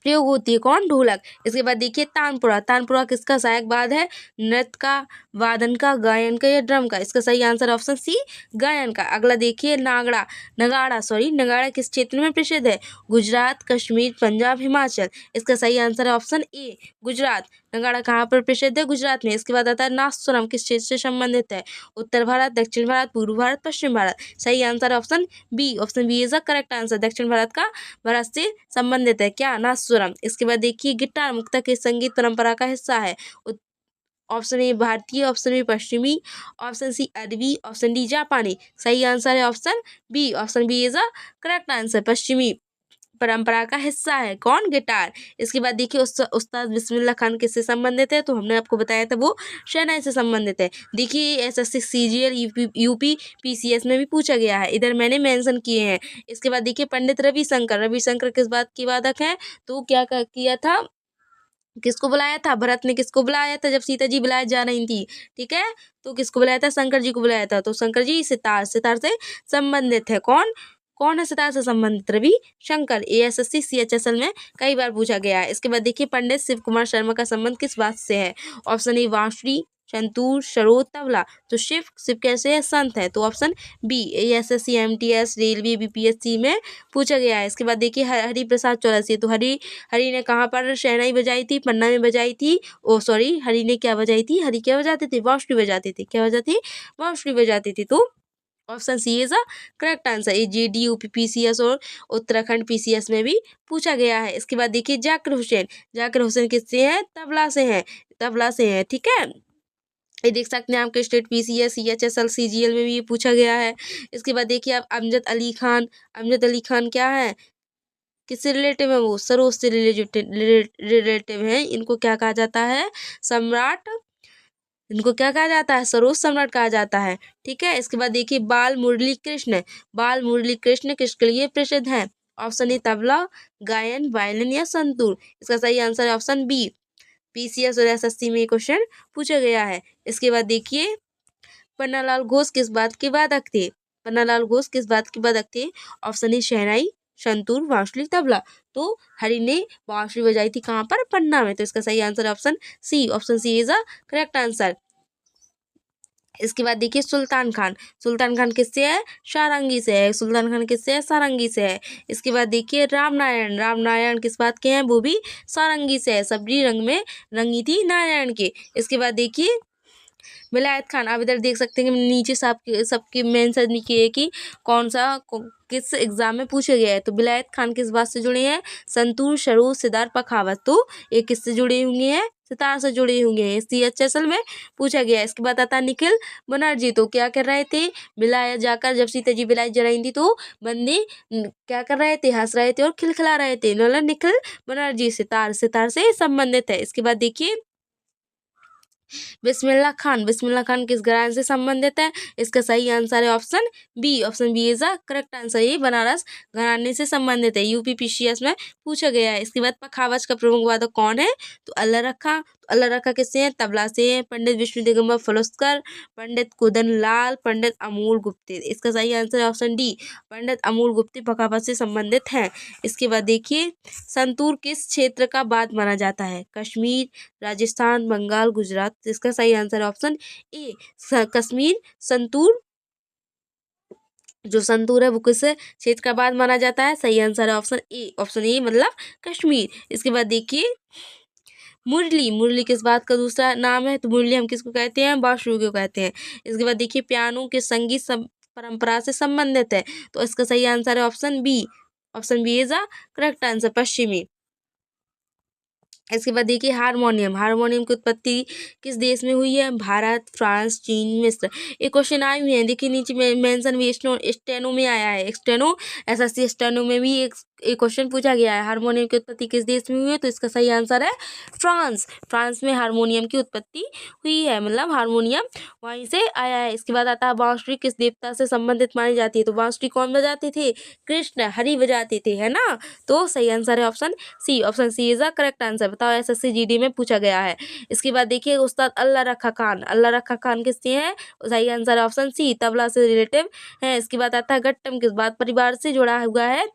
प्रयोग होती है, कौन, ढोलक। इसके बाद देखिए तानपुरा किसका सहायक वाद्य है, नृत्य का, वादन का, गायन का या ड्रम का। इसका सही आंसर ऑप्शन सी, गायन का। अगला देखिए नगाड़ा किस क्षेत्र में प्रसिद्ध है, गुजरात, कश्मीर, पंजाब, हिमाचल। इसका सही आंसर है ऑप्शन ए, गुजरात। नगाड़ा कहाँ पर प्रसिद्ध है? गुजरात में। इसके बाद आता है नादस्वरम किस क्षेत्र से संबंधित है? उत्तर भारत, दक्षिण भारत, पूर्व भारत, पश्चिम भारत। सही आंसर है option B. Option B is the correct answer. दक्षिण भारत का भारत से संबंधित है क्या? नादस्वरम। इसके बाद देखिए गिटार मुख्यतः किस संगीत परंपरा का हिस्सा है? ऑप्शन ए भारतीय, ऑप्शन बी पश्चिमी, ऑप्शन सी अरबी, ऑप्शन डी जापानी। सही आंसर है option B. Option B is a correct answer. पश्चिमी परंपरा का हिस्सा है कौन? गिटार। इसके बाद देखिए उस्ताद बिस्मिल्लाह खान किससे संबंधित है? तो हमने आपको बताया था वो शहनाई से संबंधित है। देखिए एसएससी, सीजीएल, यूपी, पीसीएस में भी पूछा गया है, इधर मैंने मेंशन किए हैं। इसके बाद देखिए पंडित रविशंकर किस बात की वादक है? तो क्या किया था, किसको बुलाया था? भरत ने किसको बुलाया था जब सीता जी बुलाए जा रही थी? ठीक है, तो किसको बुलाया था? शंकर जी को बुलाया था। तो शंकर जी सितार से संबंधित है कौन? कौन है सितार से संबंधित? रवि शंकर। एएसएससी सीएचएसएल में कई बार पूछा गया है। इसके बाद देखिए पंडित शिव कुमार शर्मा का संबंध किस बात से है? ऑप्शन ए बांसुरी, संतूर, सरोद, तबला। तो शिव कैसे है? संत है। तो option B. SSC, MTS, railway, BPSC में पूछा गया है। इसके बाद देखिए हरि प्रसाद चौरसिया। तो हरि ने कहाँ पर शहनाई बजाई थी? पन्ना में बजाई थी। ओ सॉरी, हरि ने क्या बजाई थी? हरि क्या बजाते थे? बांसुरी बजाते थे। क्या बजाती? बांसुरी बजाती थी। तो option C is a correct answer. ये जेडी, यूपी पीसीएस और उत्तराखंड पीसीएस में भी पूछा गया है। इसके बाद देखिए जाकिर हुसैन किससे है? तबला से है। तबला से है, ठीक है। ये देख सकते हैं आपके स्टेट पीसीएस, सीएचएसएल, सीजीएल में भी ये पूछा गया है। इसके बाद देखिए आप अमजद अली खान क्या है? किससे रिलेटिव है? वो सरोज से रिलेटिव है। इनको क्या कहा जाता है? सम्राट। इनको क्या कहा जाता है? सरोज सम्राट कहा जाता है, ठीक है। इसके बाद देखिए बाल मुरली कृष्ण किसके लिए प्रसिद्ध है? ऑप्शन ए तबला, गायन, वायलिन या संतूर। इसका सही आंसर है ऑप्शन बी। पीसीएस और एसएससी में क्वेश्चन पूछा गया है। इसके बाद देखिए पन्नालाल घोष किस बात के वादक थे? पन्नालाल घोष किस बात के वादक थे? ऑप्शन ए शहनाई, संतूर, बांसुरी, तबला। तो हरि ने बांसुरी बजाई थी कहाँ पर? पन्ना में। तो इसका सही answer option C. Option C is a correct answer. इसके बाद देखिए सुल्तान खान किससे है? सारंगी से है। सुल्तान खान किससे है? सारंगी से है। इसके बाद देखिए रामनारायण किस बात के हैं? वो भी सारंगी से है। सबरी रंग में रंगी थी नारायण के। इसके बाद देखिए विलायत खान। आप इधर देख सकते हैं कि नीचे सबके मेंशन किए कि कौन सा किस एग्जाम में पूछे गया है। तो विलायत खान किस बात से जुड़े हैं? संतूर, सरोज, सितार, पखावज। तो ये किससे जुड़े होंगे हैं? सितार से जुड़े होंगे हैं। सीएचएसएल में पूछा गया है। इसके बाद आता है निखिल बनर्जी। तो क्या कर रहे थे? बिलाया जाकर जब सीता जी बिलाई जा रही थी तो बंदे क्या कर रहे थे? हंस रहे थे और खिलखिला रहे थे। निखिल बनर्जी सितार से संबंधित है। इसके बाद देखिए बिस्मिल्लाह खान किस घराने से संबंधित है? इसका सही आंसर है option B. Option B is a correct answer. ये बनारस घराने से संबंधित है। यूपी पीसीएस में पूछा गया है। इसके बाद पखावज का प्रमुख वादक कौन है? तो अल्लाह रखा किससे है? तबला से है। पंडित विष्णु दिगंबर फुलस्कर, पंडित कुदन लाल, पंडित अमूल गुप्ते। इसका सही आंसर है ऑप्शन डी। पंडित अमूल गुप्ते पखावज से संबंधित हैं। इसके बाद देखिए संतूर किस क्षेत्र का बात माना जाता है? कश्मीर, राजस्थान, बंगाल, गुजरात। इसका सही आंसर है ऑप्शन ए कश्मीर। संतूर जो संतूर है वो किस क्षेत्र का बात माना जाता है? सही आंसर है ऑप्शन ए। ऑप्शन ए मतलब कश्मीर। इसके बाद देखिए मुरली किस बात का दूसरा नाम है? तो मुरली हम किसको कहते हैं? बांसुरी को कहते हैं। इसके बाद देखिए पियानो के संगीत परंपरा से संबंधित है। तो इसका सही आंसर है option B. Option B is a correct answer पश्चिमी। इसके बाद देखिए हारमोनियम की उत्पत्ति किस देश में हुई है? भारत, फ्रांस, चीन, मिस्र। ये क्वेश्चन आए हुए हैं। देखिए नीचे में मेंशन भी स्टेनो में आया है। स्टेनो एसएससी स्टेनो में भी एक क्वेश्चन पूछा गया है। हारमोनियम की उत्पत्ति किस देश में हुई है? तो इसका सही आंसर है फ्रांस में हारमोनियम की उत्पत्ति हुई है। मतलब हारमोनियम वहीं से आया है। इसके बाद आता है बांसुरी किस देवता से संबंधित मानी जाती है? तो बांसुरी कौन बजाते थे? कृष्ण, हरि बजाते थे, है ना। तो सही आंसर है option C. Option C is a correct answer. बताओ एसएससी जीडी में पूछा गया है। इसके बाद देखिए उस्ताद अल्लाह रखा खान किससे हैं? सही आंसर है ऑप्शन सी। तबला से रिलेटिव है। इसके बाद आता है घट्टम किस बात परिवार से जुड़ा हुआ है?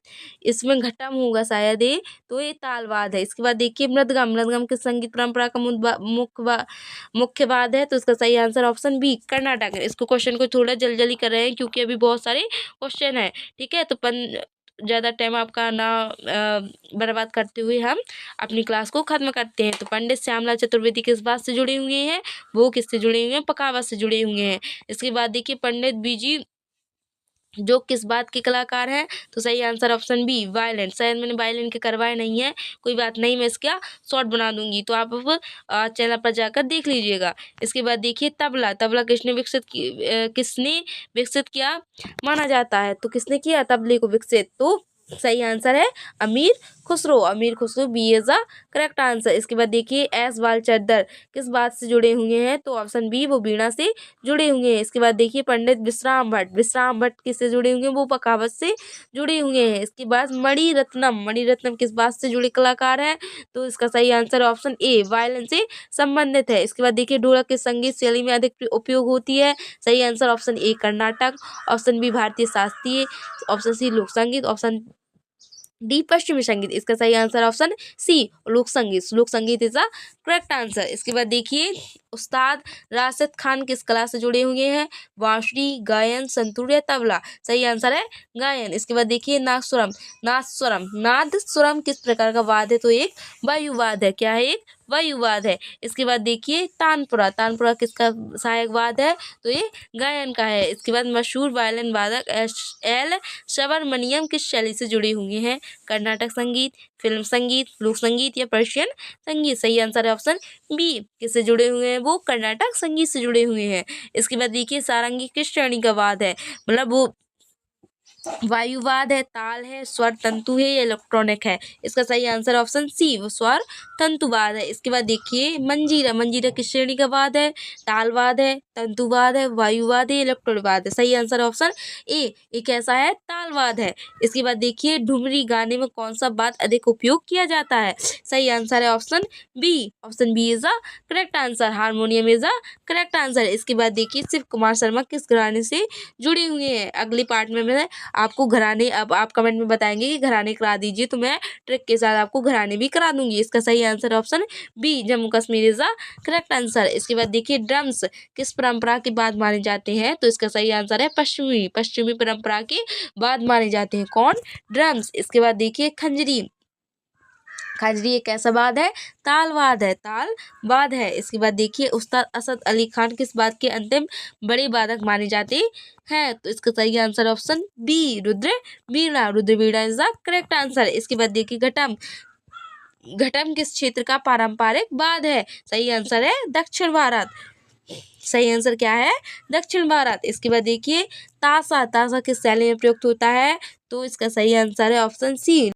इसमें घट्टम होगा शायद ये। तो ये तालवाद है। इसके बाद देखिए मृदगम किस संगीत परंपरा का मुख्य वाद है? तो इसका सही आंसर ऑप्शन बी कर्नाटक है। इसको क्वेश्चन को थोड़ा जल्दी कर रहे हैं क्योंकि अभी बहुत सारे क्वेश्चन है, ठीक है। तो ज़्यादा टाइम आपका ना बर्बाद करते हुए हम अपनी क्लास को ख़त्म करते हैं। तो पंडित श्यामलाल चतुर्वेदी किस बात से जुड़े हुए हैं? वो किससे जुड़े हुए हैं? पखावज से जुड़े हुए हैं। इसके बाद देखिए पंडित बीजी जो किस बात के कलाकार हैं? तो सही आंसर ऑप्शन बी वायलिन। शायद मैंने वायलिन के करवाए नहीं है, कोई बात नहीं, मैं इसका शॉर्ट बना दूंगी, तो आप अब चैनल पर जाकर देख लीजिएगा। इसके बाद देखिए तबला। तबला किसने विकसित किया माना जाता है? तो किसने किया तबले को विकसित? तो सही आंसर है Amir Khusro. Amir Khusro B is a correct answer. इसके बाद देखिए एस बाल चद्दर किस बात से जुड़े हुए हैं? तो ऑप्शन बी वो वीणा से जुड़े हुए हैं। इसके बाद देखिए पंडित विश्राम भट्ट। विश्राम भट्ट किससे जुड़े हुए हैं? वो पखावज से जुड़े हुए हैं। इसके बाद मणिरत्नम। मणिरत्नम किस बात से जुड़े कलाकार हैं? तो इसका सही आंसर ऑप्शन ए वायलिन से संबंधित है। इसके बाद देखिए ढोलक किस संगीत शैली में अधिक उपयोग होती है? सही answer option A Carnatic, option B भारतीय शास्त्रीय, ऑप्शन सी लोक संगीत, ऑप्शन डी पश्चिमी संगीत। इसका सही आंसर ऑप्शन सी लोक संगीत। लोक संगीत इज अ करेक्ट आंसर। इसके बाद देखिए उस्ताद राशिद खान किस कला से जुड़े हुए हैं? बांसुरी, गायन, संतूर या तबला? सही आंसर है गायन। इसके बाद देखिए नादस्वरम। नादस्वरम किस प्रकार का वाद्य है? तो एक वायुवाद है। क्या है? एक वायुवाद है। इसके बाद देखिए तानपुरा। तानपुरा किसका सहायक वाद है? तो ये गायन का है। इसके बाद मशहूर वायलिन वादक एल सुब्रमण्यम किस शैली से जुड़े हुए हैं? कर्नाटक संगीत, फिल्म संगीत, लोक संगीत या पर्शियन संगीत? सही आंसर है ऑप्शन बी। किससे जुड़े हुए हैं? वो कर्नाटक संगीत से जुड़े हुए हैं। इसके बाद देखिए सारंगी किस श्रेणी का वाद है? मतलब वो वायुवाद है, ताल है, स्वर तंतु है या इलेक्ट्रॉनिक है? इसका सही आंसर ऑप्शन सी वो स्वर तंतुवाद है। इसके बाद देखिए मंजीरा। मंजीरा किस श्रेणी का वाद है? तालवाद है, तंतुवाद है, वायुवाद है, इलेक्ट्रॉनिक है? सही आंसर ऑप्शन ए एक ऐसा है तालवाद है। इसके बाद देखिए ठुमरी गाने में कौन सा वाद अधिक उपयोग किया जाता है? सही आंसर है option B. Option B is a correct answer. Harmonium is a correct answer. इसके बाद देखिए शिव कुमार शर्मा किस घराने से जुड़े हुए हैं? अगली पार्ट में मैं आपको घराने, अब आप कमेंट में बताएंगे कि घराने करा दीजिए, तो मैं ट्रिक के साथ आपको घराने भी करा दूंगी। इसका सही answer option B Jammu Kashmir is the correct answer. इसके बाद देखिए ड्रम्स किस परंपरा के बाद माने जाते हैं? तो इसका सही आंसर है पश्चिमी परंपरा के बाद माने जाते हैं। कौन? ड्रम्स। इसके बाद देखिए खंजरी। खंजरी एक ऐसा वाद है? तालवाद है, तालवाद है। इसके बाद देखिए उस्ताद असद अली खान किस बात के अंतिम बड़े वादक माने जाते हैं? तो इसका सही answer option B Rudra Veena. Rudra Veena is the correct answer. इसके बाद देखिए घटम। घटम किस क्षेत्र का पारंपरिक वाद है? सही आंसर है दक्षिण भारत। सही आंसर क्या है? दक्षिण भारत। इसके बाद देखिए ताशा। ताशा किस शैली में प्रयुक्त होता है? तो इसका सही आंसर है ऑप्शन सी